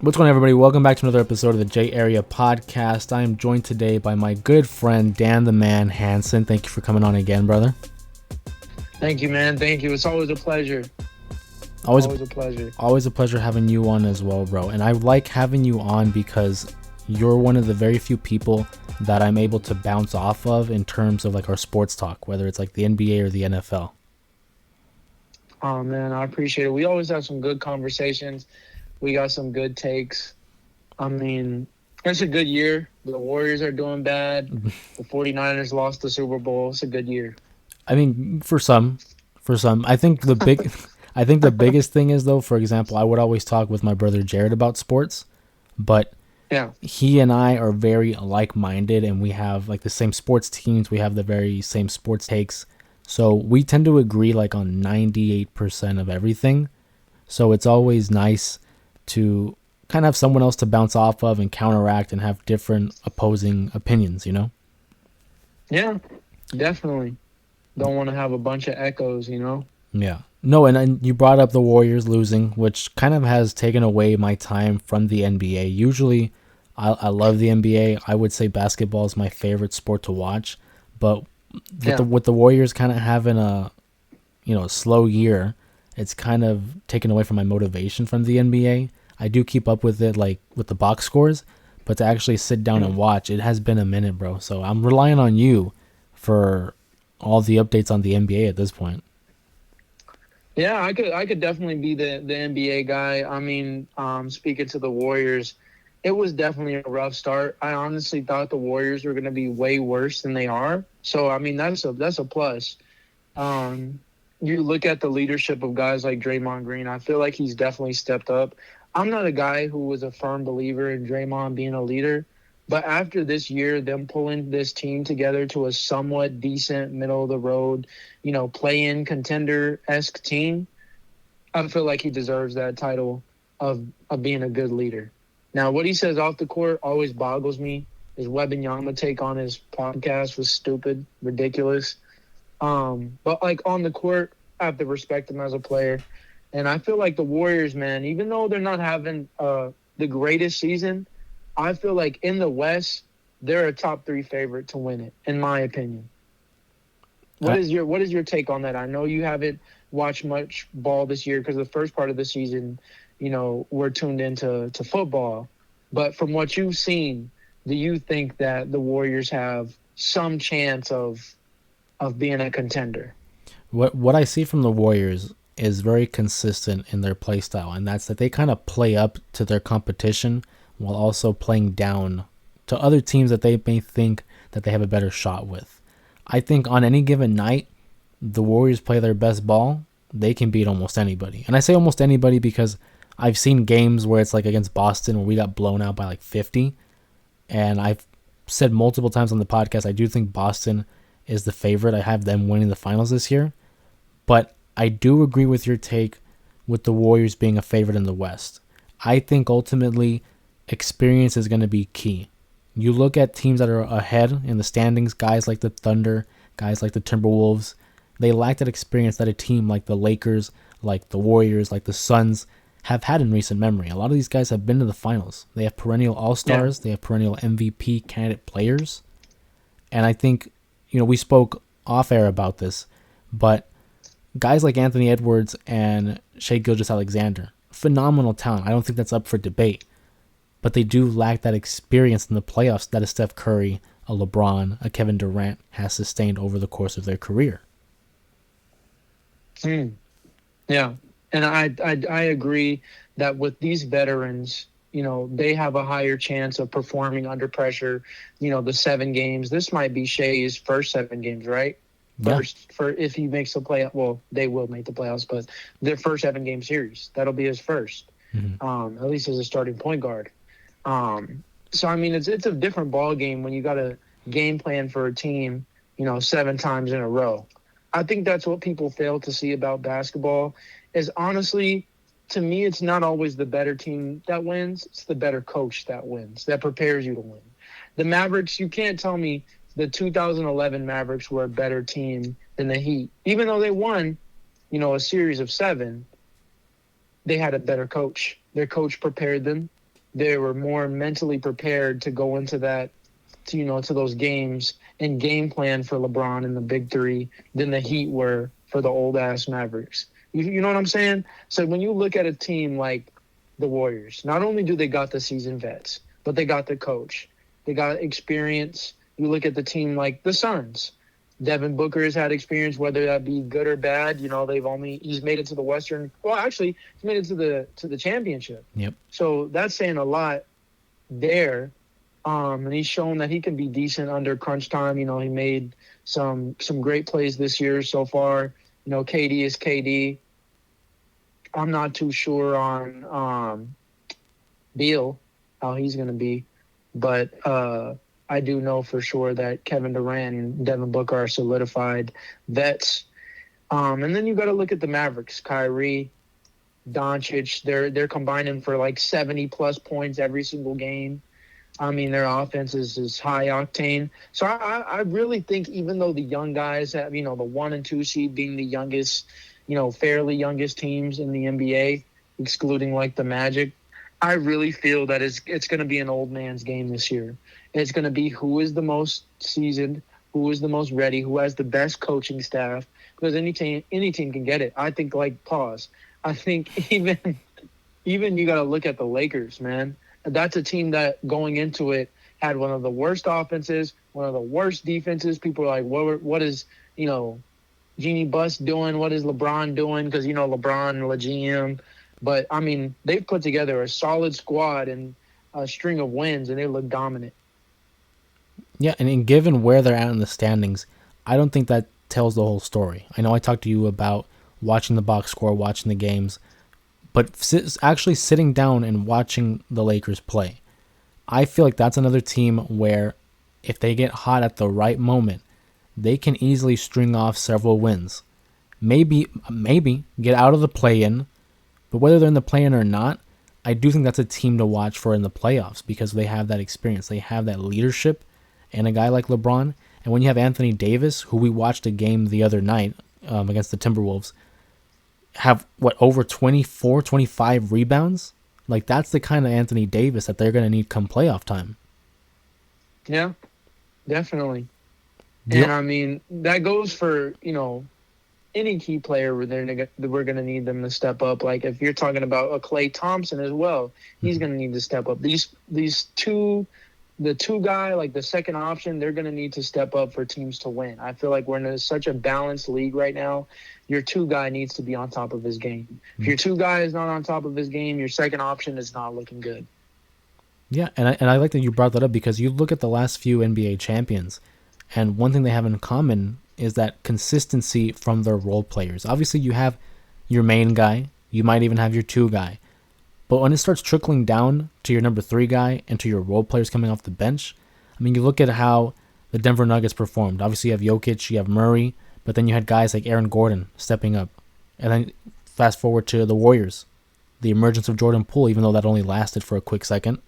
What's going on, everybody? Welcome back to another episode of the J Area Podcast. I am joined today by my good friend, Dan the Man Hanson. Thank you for coming on again, brother. Thank you, man. Thank you. It's always a pleasure. Always a pleasure. Always a pleasure having you on as well, bro. And I like having you on because you're one of the very few people that I'm able to bounce off of in terms of like our sports talk, whether it's like the NBA or the NFL. Oh, man, I appreciate it. We always have some good conversations. We got some good takes. I mean, it's a good year. The Warriors are doing bad. The 49ers lost the Super Bowl. It's a good year. I mean, for some, I think I think the biggest thing is though, for example, I would always talk with my brother Jared about sports, but Yeah. he and I are very like-minded and we have like the same sports teams. We have the very same sports takes. So we tend to agree like on 98% of everything. So it's always nice to kind of have someone else to bounce off of and counteract and have different opposing opinions, you know? Yeah, definitely. Don't want to have a bunch of echoes, you know? Yeah. No, and you brought up the Warriors losing, which kind of has taken away my time from the NBA. Usually, I love the NBA. I would say basketball is my favorite sport to watch, but with the Warriors kind of having a slow year, it's kind of taken away from my motivation from the NBA. I do keep up with it like with the box scores, but to actually sit down and watch, it has been a minute, bro. So I'm relying on you for all the updates on the NBA at this point. Yeah, I could definitely be the NBA guy. I mean, speaking to the Warriors, it was definitely a rough start. I honestly thought the Warriors were going to be way worse than they are. So I mean, that's a plus. Um, you look at the leadership of guys like Draymond Green. I feel like he's definitely stepped up. I'm not a guy who was a firm believer in Draymond being a leader, but after this year, them pulling this team together to a somewhat decent, middle of the road, play-in contender-esque team, I feel like he deserves that title of being a good leader. Now, what he says off the court always boggles me. His Wembanyama take on his podcast was stupid, ridiculous. But like on the court, I have to respect him as a player. And I feel like the Warriors, man, even though they're not having the greatest season, I feel like in the West, they're a top 3 favorite to win it, in my opinion. What is your take on that? I know you haven't watched much ball this year because the first part of the season, we're tuned into football. But from what you've seen, do you think that the Warriors have some chance of being a contender? What I see from the Warriors is very consistent in their play style, and that's that they kind of play up to their competition while also playing down to other teams that they may think that they have a better shot with. I think on any given night, the Warriors play their best ball, they can beat almost anybody. And I say almost anybody because I've seen games where it's like against Boston where we got blown out by like 50. And I've said multiple times on the podcast, I do think Boston is the favorite. I have them winning the finals this year. But I do agree with your take with the Warriors being a favorite in the West. I think ultimately experience is going to be key. You look at teams that are ahead in the standings, guys like the Thunder, guys like the Timberwolves, they lack that experience that a team like the Lakers, like the Warriors, like the Suns have had in recent memory. A lot of these guys have been to the finals. They have perennial All-Stars. Yeah. They have perennial MVP candidate players. And I think, we spoke off-air about this, but guys like Anthony Edwards and Shai Gilgeous-Alexander, phenomenal talent. I don't think that's up for debate. But they do lack that experience in the playoffs that a Steph Curry, a LeBron, a Kevin Durant has sustained over the course of their career. Yeah, and I agree that with these veterans, they have a higher chance of performing under pressure. The 7 games. This might be Shai's first 7 games, right? First, for if he makes the playoff. Well, they will make the playoffs, but their first 7-game series, that'll be his first. At least as a starting point guard. So I mean, it's a different ball game when you got a game plan for a team, 7 times in a row. I think that's what people fail to see about basketball is honestly, to me, it's not always the better team that wins. It's the better coach that wins, that prepares you to win. The Mavericks, you can't tell me the 2011 Mavericks were a better team than the Heat. Even though they won, a series of 7, they had a better coach. Their coach prepared them. they were more mentally prepared to go into that, to those games and game plan for LeBron and the big three than the Heat were for the old ass Mavericks. You know what I'm saying? So when you look at a team like the Warriors, not only do they got the seasoned vets, but they got the coach. They got experience. You look at the team like the Suns. Devin Booker has had experience, whether that be good or bad. He's made it to the Western. Well, actually, he's made it to the championship. Yep. So that's saying a lot there. And he's shown that he can be decent under crunch time. He made some great plays this year so far. KD is KD. I'm not too sure on Beal, how he's going to be. But I do know for sure that Kevin Durant and Devin Booker are solidified vets. And then you got to look at the Mavericks. Kyrie, Doncic, they're combining for like 70-plus points every single game. I mean, their offense is high octane. So I really think even though the young guys have, the 1 and 2 seed being the youngest, fairly youngest teams in the NBA, excluding like the Magic, I really feel that it's going to be an old man's game this year. It's going to be who is the most seasoned, who is the most ready, who has the best coaching staff, because any team can get it. I think I think even you got to look at the Lakers, man. That's a team that going into it had one of the worst offenses, one of the worst defenses. People are like, what is, Jeannie Buss doing? What is LeBron doing? Because, LeBron, the GM. But, I mean, they've put together a solid squad and a string of wins, and they look dominant. Yeah, and given where they're at in the standings, I don't think that tells the whole story. I know I talked to you about watching the box score, watching the games, but actually sitting down and watching the Lakers play, I feel like that's another team where if they get hot at the right moment, they can easily string off several wins. Maybe get out of the play-in, but whether they're in the play-in or not, I do think that's a team to watch for in the playoffs because they have that experience. They have that leadership and a guy like LeBron. And when you have Anthony Davis, who we watched a game the other night against the Timberwolves, have over 24, 25 rebounds? Like, that's the kind of Anthony Davis that they're going to need come playoff time. Yeah, definitely. Yep. And I mean, that goes for, any key player we're going to need them to step up. Like if you're talking about a Klay Thompson as well, he's going to need to step up. These two, the two guy, like the second option, they're going to need to step up for teams to win. I feel like we're in such a balanced league right now. Your two guy needs to be on top of his game. If your two guy is not on top of his game, your second option is not looking good. Yeah, and I like that you brought that up because you look at the last few NBA champions, and one thing they have in common is that consistency from their role players. Obviously, you have your main guy. You might even have your two guy. But when it starts trickling down to your number 3 guy and to your role players coming off the bench, I mean, you look at how the Denver Nuggets performed. Obviously, you have Jokic, you have Murray, but then you had guys like Aaron Gordon stepping up. And then fast forward to the Warriors, the emergence of Jordan Poole, even though that only lasted for a quick second.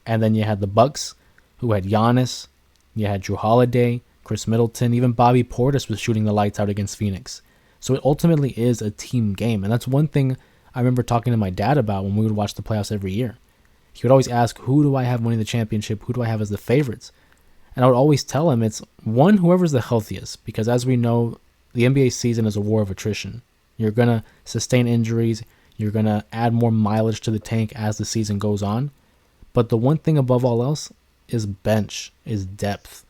And then you had the Bucks, who had Giannis, you had Jrue Holiday, Chris Middleton, even Bobby Portis was shooting the lights out against Phoenix. So it ultimately is a team game. And that's one thing I remember talking to my dad about when we would watch the playoffs every year. He would always ask, who do I have winning the championship? Who do I have as the favorites? And I would always tell him it's one, whoever's the healthiest. Because as we know, the NBA season is a war of attrition. You're going to sustain injuries. You're going to add more mileage to the tank as the season goes on. But the one thing above all else is bench, is depth.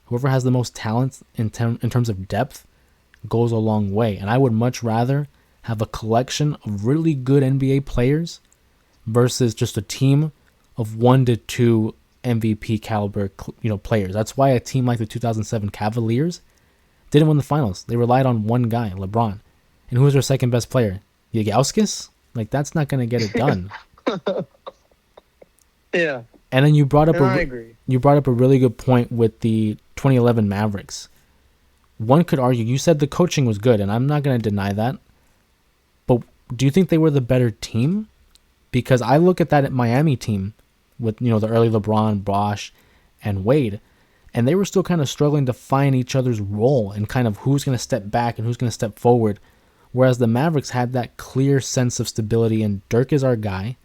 Whoever has the most talent in terms of depth goes a long way. And I would much rather have a collection of really good NBA players versus just a team of 1 to 2 MVP caliber players. That's why a team like the 2007 Cavaliers didn't win the finals. They relied on one guy, LeBron. And who was their second best player? Yagauskas? Like, that's not going to get it done. Yeah. And then you brought up I agree. You brought up a really good point with the 2011 Mavericks. One could argue, you said the coaching was good, and I'm not going to deny that. But do you think they were the better team? Because I look at that Miami team with, the early LeBron, Bosh, and Wade, and they were still kind of struggling to find each other's role and kind of who's going to step back and who's going to step forward. Whereas the Mavericks had that clear sense of stability, and Dirk is our guy.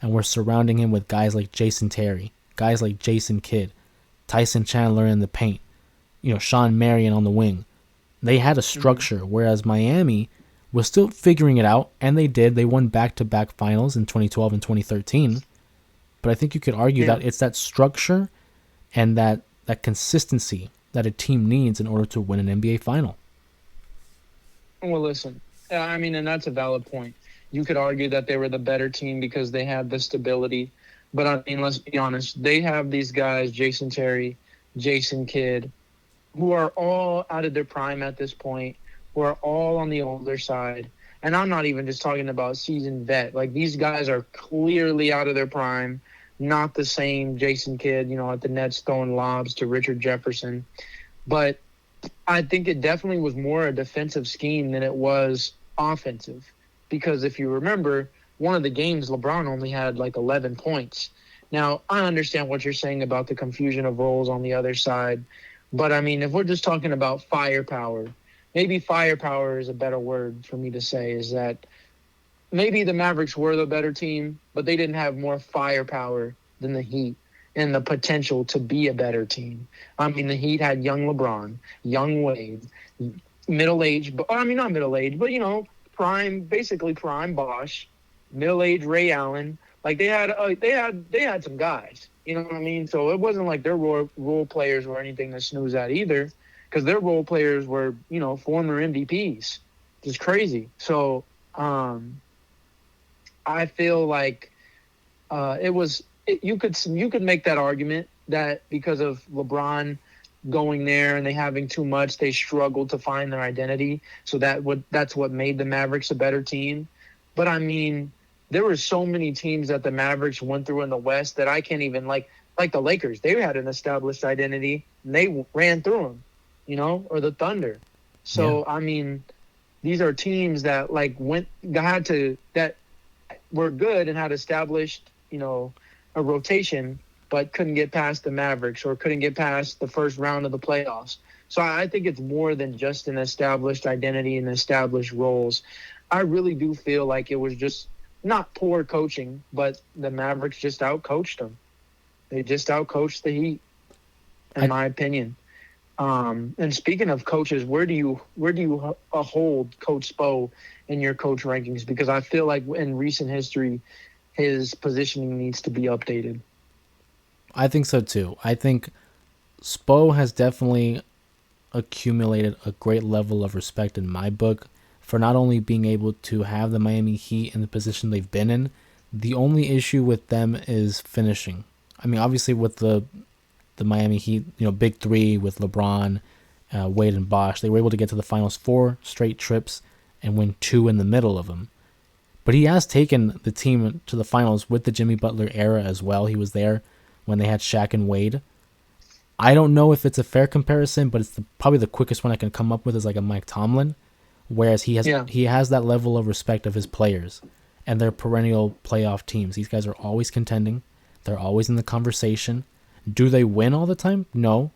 and we're surrounding him with guys like Jason Terry, guys like Jason Kidd, Tyson Chandler in the paint, Sean Marion on the wing. They had a structure, whereas Miami was still figuring it out, and they did. They won back-to-back finals in 2012 and 2013. But I think you could argue that it's that structure and that consistency that a team needs in order to win an NBA final. Well, listen, I mean, and that's a valid point. You could argue that they were the better team because they had the stability. But, I mean, let's be honest. They have these guys, Jason Terry, Jason Kidd, who are all out of their prime at this point, who are all on the older side. And I'm not even just talking about seasoned vet. Like, these guys are clearly out of their prime, not the same Jason Kidd, at the Nets throwing lobs to Richard Jefferson. But I think it definitely was more a defensive scheme than it was offensive. Because if you remember, one of the games, LeBron only had like 11 points. Now, I understand what you're saying about the confusion of roles on the other side. But, I mean, if we're just talking about firepower, maybe firepower is a better word for me to say, is that maybe the Mavericks were the better team, but they didn't have more firepower than the Heat and the potential to be a better team. I mean, the Heat had young LeBron, young Wade, middle-aged, I mean, not middle-aged, but, basically prime Bosh, middle-aged Ray Allen. Like, they had some guys. You know what I mean? So it wasn't like their role players were anything to snooze at either, because their role players were, former MVPs. It's crazy. So I feel like you could make that argument that because of LeBron going there and they having too much, they struggled to find their identity. So that's what made the Mavericks a better team. But I mean, there were so many teams that the Mavericks went through in the West that I can't even like the Lakers. They had an established identity and they ran through them, or the Thunder. So, I mean, these are teams that that were good and had established, a rotation, but couldn't get past the Mavericks or couldn't get past the first round of the playoffs. So I think it's more than just an established identity and established roles. I really do feel like it was just not poor coaching, but the Mavericks just outcoached them. They just outcoached the Heat, in my opinion. And speaking of coaches, where do you hold Coach Spo in your coach rankings? Because I feel like in recent history, his positioning needs to be updated. I think so too. I think Spo has definitely accumulated a great level of respect in my book for not only being able to have the Miami Heat in the position they've been in. The only issue with them is finishing. I mean, obviously with the Miami Heat, big three with LeBron, Wade, and Bosh, they were able to get to the finals 4 straight trips and win 2 in the middle of them. But he has taken the team to the finals with the Jimmy Butler era as well. He was there when they had Shaq and Wade. I don't know if it's a fair comparison, but it's probably the quickest one I can come up with is like a Mike Tomlin, whereas he has that level of respect of his players and their perennial playoff teams. These guys are always contending. They're always in the conversation. Do they win all the time? No,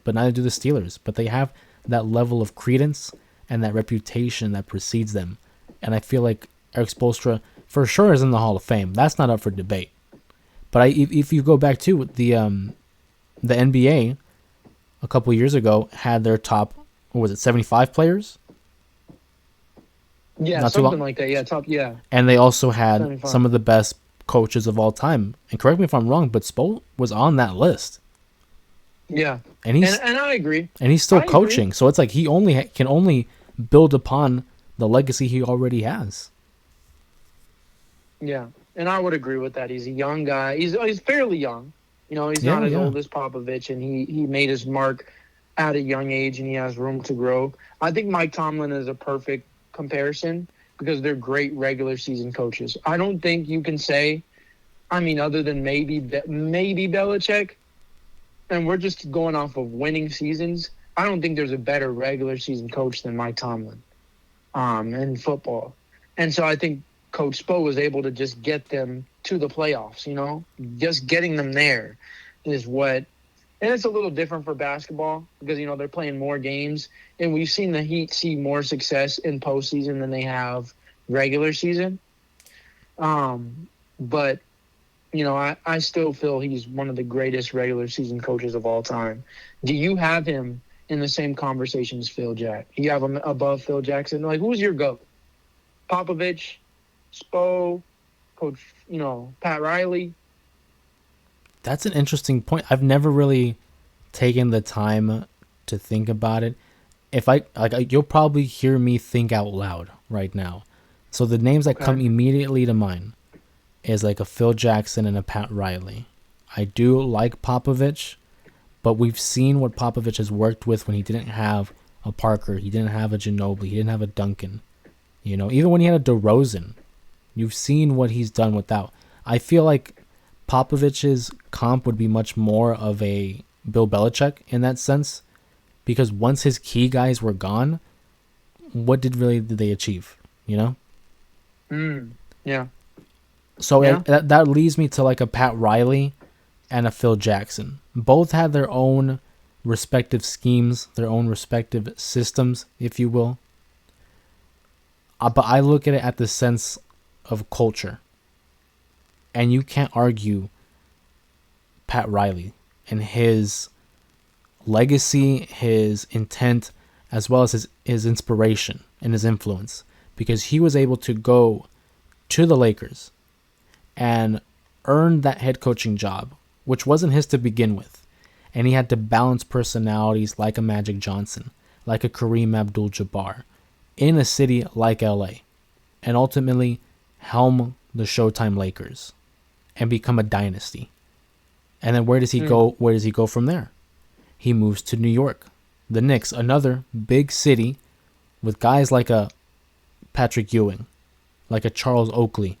but neither do the Steelers. But they have that level of credence and that reputation that precedes them. And I feel like Eric Spoelstra for sure is in the Hall of Fame. That's not up for debate. But if you go back to the NBA a couple years ago had their top, what was it, 75 players? Yeah, not something like that. Yeah, top. Yeah. And they also had 75. some of the best coaches of all time. And correct me if I'm wrong, but Spo was on that list. Yeah, and I agree. And he's still coaching, so it's like he can only build upon the legacy he already has. Yeah, and I would agree with that. He's a young guy. He's fairly young. He's not as old as Popovich, and he made his mark at a young age, and he has room to grow. I think Mike Tomlin is a perfect comparison because they're great regular season coaches. I don't think you can say, other than maybe Belichick, and we're just going off of winning seasons, I don't think there's a better regular season coach than Mike Tomlin in football. And so I think Coach Spo was able to just get them to the playoffs, just getting them there is what – and it's a little different for basketball because, they're playing more games. And we've seen the Heat see more success in postseason than they have regular season. But I still feel he's one of the greatest regular season coaches of all time. Do you have him in the same conversation as Phil Jack? You have him above Phil Jackson? Like, who's your GOAT? Popovich, Spo, Coach, Pat Riley? That's an interesting point. I've never really taken the time to think about it. If I like, you'll probably hear me think out loud right now. So the names that Okay. come immediately to mind is like a Phil Jackson and a Pat Riley. I do like Popovich, but we've seen what Popovich has worked with when he didn't have a Parker, he didn't have a Ginobili, he didn't have a Duncan. Even when he had a DeRozan, you've seen what he's done without. I feel like Popovich's comp would be much more of a Bill Belichick in that sense, because once his key guys were gone, what did they achieve? You know. Yeah. So Yeah. that leads me to like a Pat Riley and a Phil Jackson. Both had their own respective schemes, their own respective systems, if you will. But I look at it at the sense of culture. And you can't argue Pat Riley and his legacy, his intent, as well as his inspiration and his influence. Because he was able to go to the Lakers and earn that head coaching job, which wasn't his to begin with. And he had to balance personalities like a Magic Johnson, like a Kareem Abdul-Jabbar, in a city like LA, and ultimately helm the Showtime Lakers and become a dynasty. And then where does he go? Where does he go from there? He moves to New York, the Knicks, another big city with guys like a Patrick Ewing, like a Charles Oakley.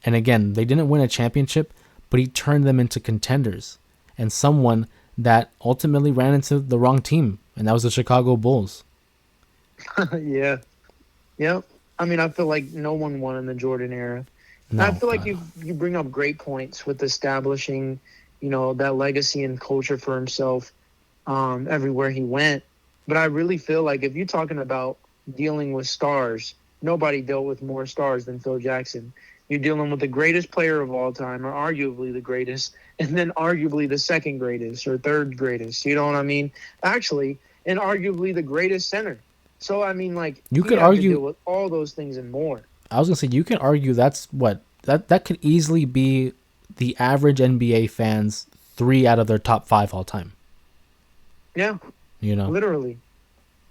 And again, they didn't win a championship, but he turned them into contenders and someone that ultimately ran into the wrong team, and that was the Chicago Bulls. Yeah. Yep. I mean, I feel like no one won in the Jordan era. And I No, feel like God. you bring up great points with establishing, that legacy and culture for himself everywhere he went. But I really feel like if you're talking about dealing with stars, nobody dealt with more stars than Phil Jackson. You're dealing with the greatest player of all time, or arguably the greatest, and then arguably the second greatest or third greatest. You know what I mean? Actually, and arguably the greatest center. So, I mean, like, You he could had to deal argue. with all those things and more. I was gonna say you can argue that's what that could easily be the average NBA fans 3 out of their top 5 all time. Yeah, You know. literally.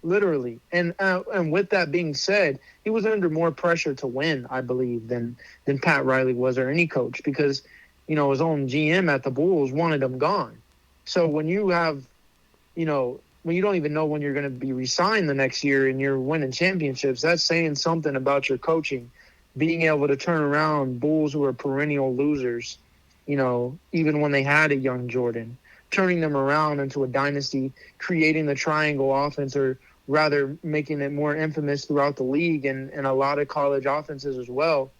Literally. And with that being said, he was under more pressure to win, I believe, than Pat Riley was or any coach because, his own GM at the Bulls wanted him gone. So when you have, when you don't even know when you're going to be re-signed the next year and you're winning championships, that's saying something about your coaching, being able to turn around Bulls who are perennial losers, even when they had a young Jordan, turning them around into a dynasty, creating the triangle offense, or rather making it more infamous throughout the league and a lot of college offenses as well.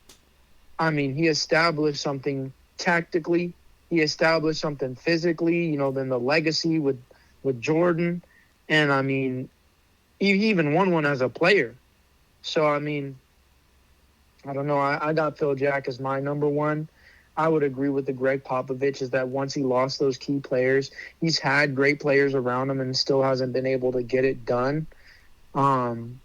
I mean, he established something tactically. He established something physically, then the legacy with Jordan. And, I mean, he even won one as a player. So, I mean, I don't know. I got Phil Jack as my number one. I would agree with the Greg Popovich is that once he lost those key players, he's had great players around him and still hasn't been able to get it done. Um,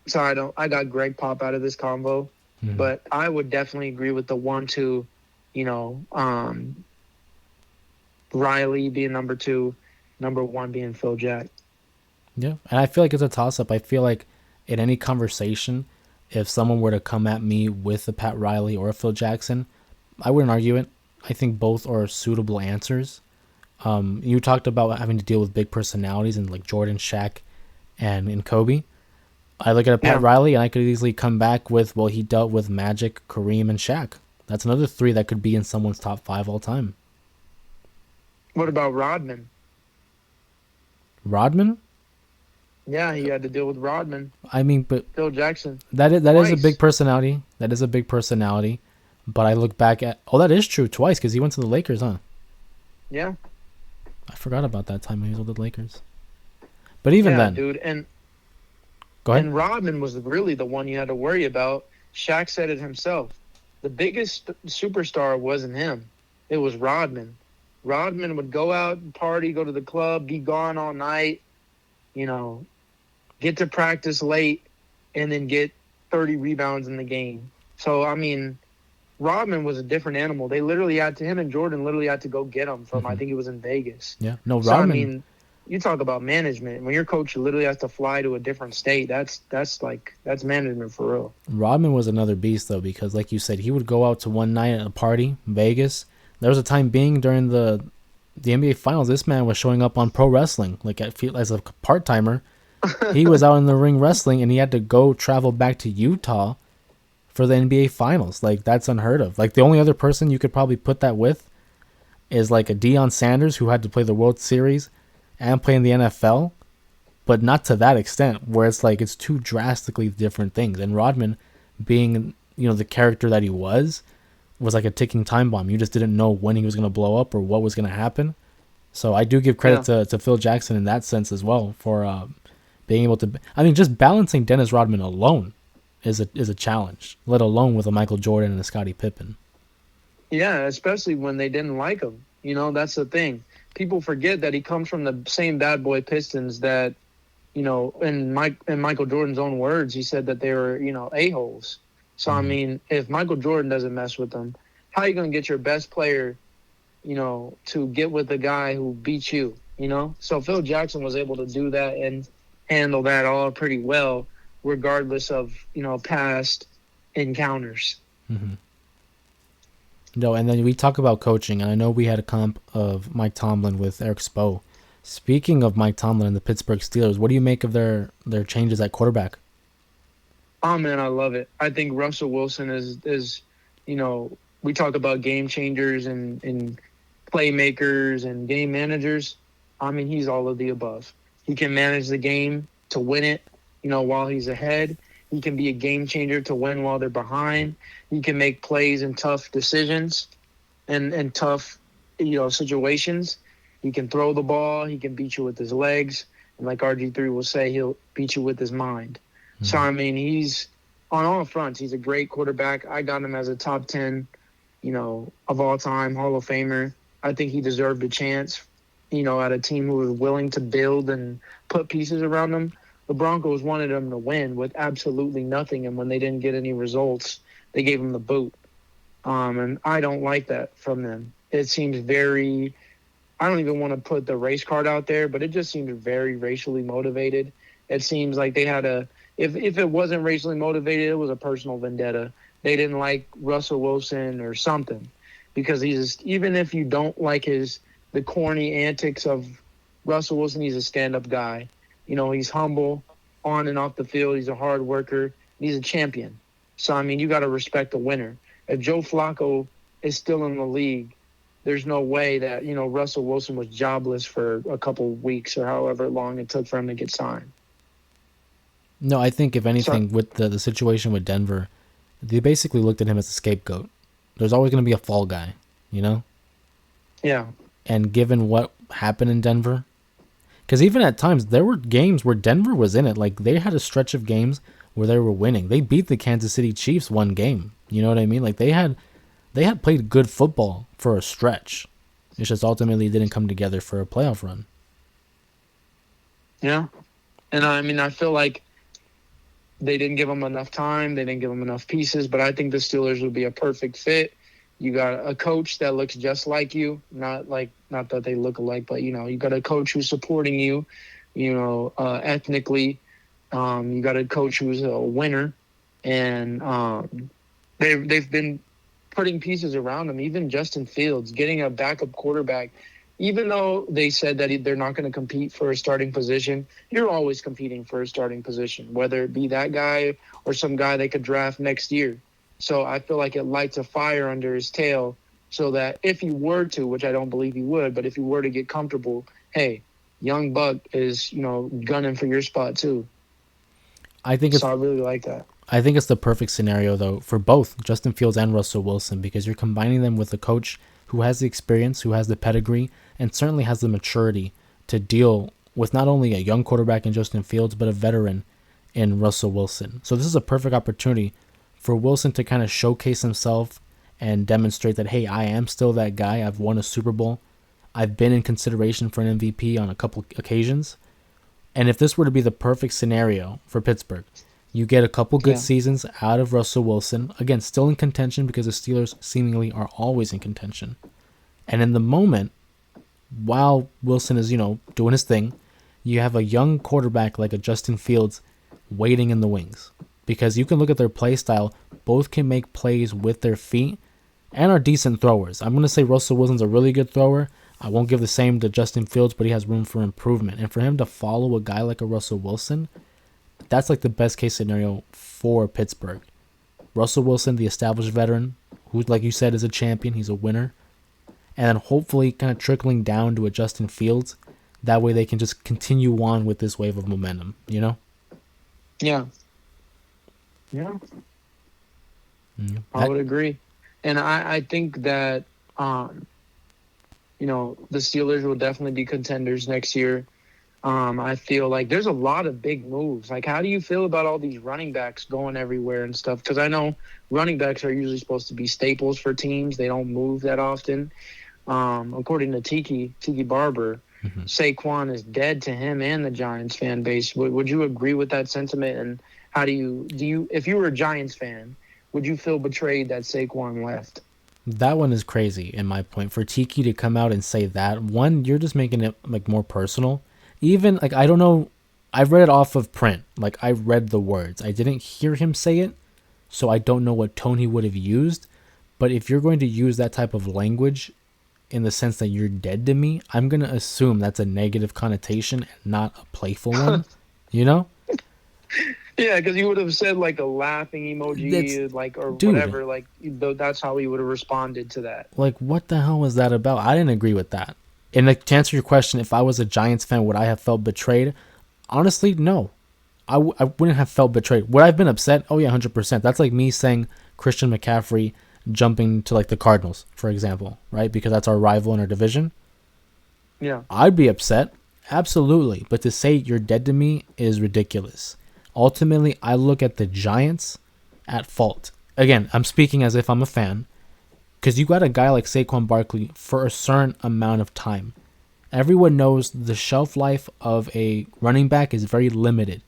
so I got Greg Pop out of this combo, Mhm. but I would definitely agree with the 1-2, you know, Riley being number two, number one being Phil Jack. Yeah, and I feel like it's a toss up. I feel like in any conversation, if someone were to come at me with a Pat Riley or a Phil Jackson, I wouldn't argue it. I think both are suitable answers. You talked about having to deal with big personalities and like Jordan, Shaq, and Kobe. I look at a Pat Yeah. Riley and I could easily come back with, well, he dealt with Magic, Kareem, and Shaq. That's another 3 that could be in someone's top 5 all time. What about Rodman? Rodman? Yeah, he had to deal with Rodman. I mean, but Phil Jackson that is a big twice. personality. That is a big personality. But I look back at, oh, that is true twice because he went to the Lakers, huh? Yeah. I forgot about that time when he was with the Lakers. But even Yeah, then, dude. And go ahead. and Rodman was really the one you had to worry about. Shaq said it himself. the biggest superstar wasn't him. It was Rodman. Rodman would go out and party, go to the club, be gone all night, you know, get to practice late, and then get 30 rebounds in the game. So, I mean, Rodman was a different animal. They literally had to, him and Jordan literally had to go get him from, I think it was in Vegas. Yeah. No, So, I Rodman. mean, you talk about management. When your coach literally has to fly to a different state, that's management for real. Rodman was another beast though, because like you said, he would go out to one night at a party, Vegas. There was a time being during the NBA Finals, this man was showing up on pro wrestling, like as a part timer. He was out in the ring wrestling, and he had to go travel back to Utah for the NBA Finals. Like, that's unheard of. Like, the only other person you could probably put that with is like a Deion Sanders, who had to play the World Series and play in the NFL, but not to that extent, where it's like it's two drastically different things. And Rodman, being, you know, the character that he was like a ticking time bomb. You just didn't know when he was going to blow up or what was going to happen. So I do give credit to Phil Jackson in that sense as well for being able to. I mean, just balancing Dennis Rodman alone is a challenge, let alone with a Michael Jordan and a Scottie Pippen. Yeah, especially when they didn't like him. You know, that's the thing. People forget that he comes from the same bad boy Pistons that, you know, in Michael Jordan's own words, he said that they were, you know, a-holes. So, I mean, if Michael Jordan doesn't mess with them, how are you going to get your best player, you know, to get with the guy who beat you, you know? So Phil Jackson was able to do that and handle that all pretty well, regardless of, you know, past encounters. Mm-hmm. No, and then we talk about coaching, and I know we had a comp of Mike Tomlin with Eric Spo. Speaking of Mike Tomlin and the Pittsburgh Steelers, what do you make of their changes at quarterback? Oh, man, I love it. I think Russell Wilson is you know, we talk about game changers and playmakers and game managers. I mean, he's all of the above. He can manage the game to win it, you know, while he's ahead. He can be a game changer to win while they're behind. He can make plays in tough decisions and tough, you know, situations. He can throw the ball. He can beat you with his legs. And like RG3 will say, he'll beat you with his mind. Mm-hmm. So, I mean, he's on all fronts. He's a great quarterback. I got him as a top 10, you know, of all time, Hall of Famer. I think he deserved a chance, you know, at a team who was willing to build and put pieces around him. The Broncos wanted him to win with absolutely nothing, and when they didn't get any results, they gave him the boot. And I don't like that from them. It seems very – I don't even want to put the race card out there, but it just seems very racially motivated. It seems like they had a – if it wasn't racially motivated, it was a personal vendetta. They didn't like Russell Wilson or something, because he's – even if you don't like the corny antics of Russell Wilson, he's a stand-up guy. You know, he's humble on and off the field. He's a hard worker. He's a champion. So, I mean, you got to respect the winner. If Joe Flacco is still in the league, there's no way that, you know, Russell Wilson was jobless for a couple of weeks or however long it took for him to get signed. No, I think if anything, with the situation with Denver, they basically looked at him as a scapegoat. There's always going to be a fall guy, you know? Yeah. And given what happened in Denver, because even at times, there were games where Denver was in it. Like, they had a stretch of games where they were winning. They beat the Kansas City Chiefs one game. You know what I mean? Like, they had played good football for a stretch. It just ultimately didn't come together for a playoff run. Yeah. And, I mean, I feel like they didn't give them enough time. They didn't give them enough pieces. But I think the Steelers would be a perfect fit. You got a coach that looks just like you, not that they look alike, but, you know, you got a coach who's supporting you, you know, ethnically. You got a coach who's a winner, and they've been putting pieces around him. Even Justin Fields, getting a backup quarterback, even though they said that they're not going to compete for a starting position, you're always competing for a starting position, whether it be that guy or some guy they could draft next year. So I feel like it lights a fire under his tail, so that if he were to, which I don't believe he would, but if he were to get comfortable, hey, young buck is, you know, gunning for your spot too. I really like that. I think it's the perfect scenario, though, for both Justin Fields and Russell Wilson, because you're combining them with a coach who has the experience, who has the pedigree, and certainly has the maturity to deal with not only a young quarterback in Justin Fields, but a veteran in Russell Wilson. So this is a perfect opportunity for Wilson to kind of showcase himself and demonstrate that, hey, I am still that guy. I've won a Super Bowl. I've been in consideration for an MVP on a couple occasions. And if this were to be the perfect scenario for Pittsburgh, you get a couple good seasons out of Russell Wilson. Again, still in contention because the Steelers seemingly are always in contention. And in the moment, while Wilson is, doing his thing, you have a young quarterback like a Justin Fields waiting in the wings. Because you can look at their play style, both can make plays with their feet and are decent throwers. I'm going to say Russell Wilson's a really good thrower. I won't give the same to Justin Fields, but he has room for improvement. And for him to follow a guy like a Russell Wilson, that's like the best case scenario for Pittsburgh. Russell Wilson, the established veteran, who, like you said, is a champion. He's a winner. And then hopefully kind of trickling down to a Justin Fields. That way they can just continue on with this wave of momentum, Yeah. Yeah. I would agree. And I think that, the Steelers will definitely be contenders next year. I feel like there's a lot of big moves. Like, how do you feel about all these running backs going everywhere and stuff? Because I know running backs are usually supposed to be staples for teams. They don't move that often. According to Tiki Barber, Saquon is dead to him and the Giants fan base. Would you agree with that sentiment? And how do you, if you were a Giants fan, would you feel betrayed that Saquon left? That one is crazy, in my point. For Tiki to come out and say that, one, you're just making it like more personal. Even, like, I don't know, I read it off of print. Like, I read the words. I didn't hear him say it, so I don't know what tone he would have used. But if you're going to use that type of language in the sense that you're dead to me, I'm going to assume that's a negative connotation and not a playful one, Yeah, because he would have said, like, a laughing emoji, whatever. Like, that's how he would have responded to that. Like, what the hell was that about? I didn't agree with that. And like, to answer your question, if I was a Giants fan, would I have felt betrayed? Honestly, no. I wouldn't have felt betrayed. Would I have been upset? Oh, yeah, 100%. That's like me saying Christian McCaffrey jumping to, like, the Cardinals, for example, right? Because that's our rival in our division. Yeah. I'd be upset. Absolutely. But to say you're dead to me is ridiculous. Ultimately, I look at the Giants at fault. Again, I'm speaking as if I'm a fan. Because you got a guy like Saquon Barkley for a certain amount of time. Everyone knows the shelf life of a running back is very limited.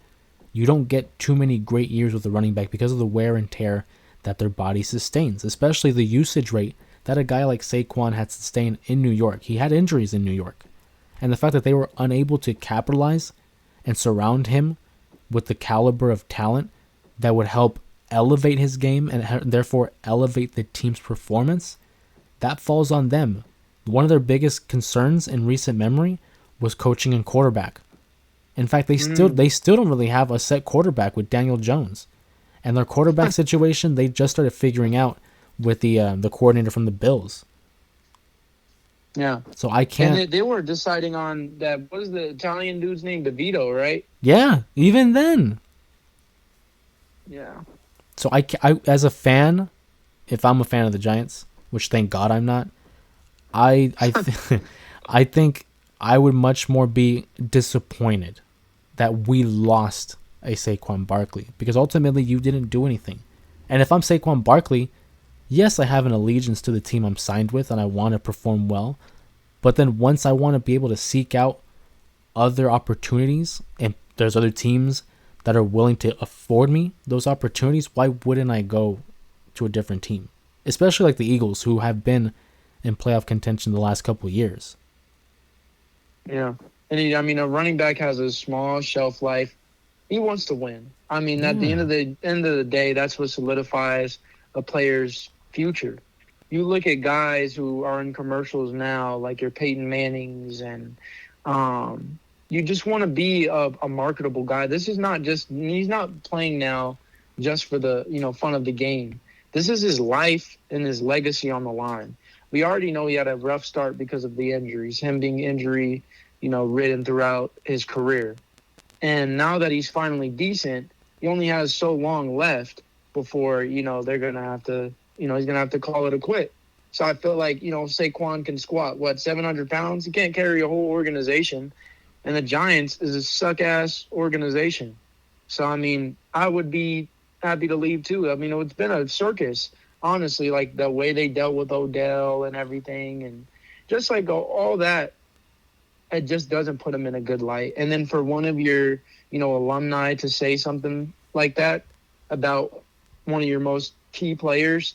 You don't get too many great years with a running back because of the wear and tear that their body sustains, especially the usage rate that a guy like Saquon had sustained in New York. He had injuries in New York. And the fact that they were unable to capitalize and surround him with the caliber of talent that would help elevate his game and therefore elevate the team's performance, that falls on them. One of their biggest concerns in recent memory was coaching and quarterback. In fact, they still don't really have a set quarterback with Daniel Jones. And their quarterback situation, they just started figuring out with the coordinator from the Bills. Yeah. So I can't. And they were deciding on that. What is the Italian dude's name? DeVito, right? Yeah, even then. Yeah. So I as a fan, if I'm a fan of the Giants, which thank God I'm not, I think I would much more be disappointed that we lost a Saquon Barkley, because ultimately you didn't do anything. And if I'm Saquon Barkley, yes, I have an allegiance to the team I'm signed with and I want to perform well, but then once I want to be able to seek out other opportunities and there's other teams that are willing to afford me those opportunities, why wouldn't I go to a different team? Especially like the Eagles, who have been in playoff contention the last couple of years. Yeah. And a running back has a small shelf life. He wants to win. At the end of the day, that's what solidifies a player's future. You look at guys who are in commercials now, like your Peyton Mannings, and you just want to be a marketable guy. This is not just, he's not playing now just for the, fun of the game. This is his life and his legacy on the line. We already know he had a rough start because of the injuries, him being injury, ridden throughout his career. And now that he's finally decent, he only has so long left before, they're going to have to, he's going to have to call it a quit. So I feel like, Saquon can squat, 700 pounds? He can't carry a whole organization. And the Giants is a suck-ass organization. So, I would be happy to leave too. I mean, it's been a circus, honestly, like the way they dealt with Odell and everything, and just like all that, it just doesn't put them in a good light. And then for one of your, alumni to say something like that about one of your most key players,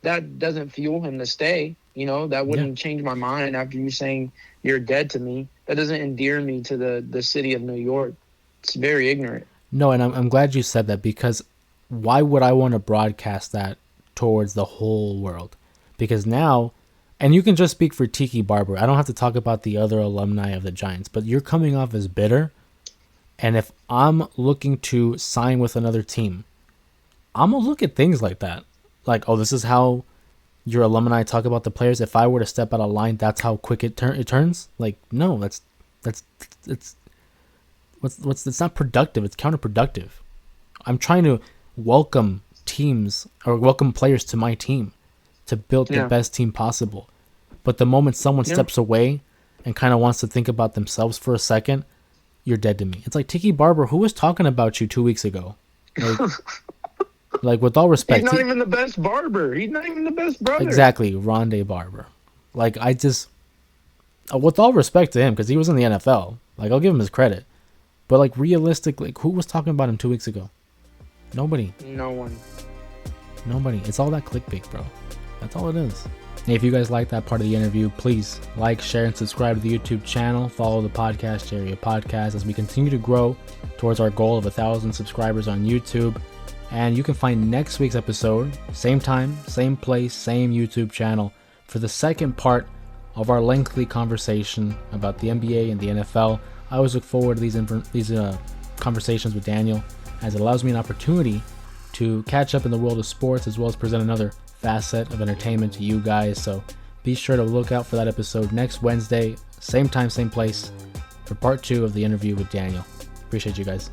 that doesn't fuel him to stay. That wouldn't change my mind after you saying you're dead to me. That doesn't endear me to the city of New York. It's very ignorant. No, and I'm glad you said that, because why would I want to broadcast that towards the whole world? Because now, and you can just speak for Tiki Barber. I don't have to talk about the other alumni of the Giants, but you're coming off as bitter. And if I'm looking to sign with another team, I'm going to look at things like that. Like, oh, this is how your alumni talk about the players. If I were to step out of line, that's how quick it turns. Like, no, it's not productive. It's counterproductive. I'm trying to welcome teams or welcome players to my team to build the best team possible. But the moment someone steps away and kind of wants to think about themselves for a second, you're dead to me. It's like Tiki Barber, who was talking about you 2 weeks ago. Like with all respect, he's not even the best barber. He's not even the best brother. Exactly, Rondé Barber. Like, I just, with all respect to him, because he was in the NFL, like, I'll give him his credit. But, like, realistically, who was talking about him 2 weeks ago? Nobody. No one. Nobody. It's all that clickbait, bro. That's all it is. Hey, if you guys like that part of the interview, please like, share, and subscribe to the YouTube channel. Follow the Podcast Area Podcast as we continue to grow towards our goal of 1,000 subscribers on YouTube. And you can find next week's episode, same time, same place, same YouTube channel, for the second part of our lengthy conversation about the NBA and the NFL. I always look forward to these conversations with Daniel, as it allows me an opportunity to catch up in the world of sports, as well as present another facet of entertainment to you guys. So be sure to look out for that episode next Wednesday, same time, same place, for part 2 of the interview with Daniel. Appreciate you guys.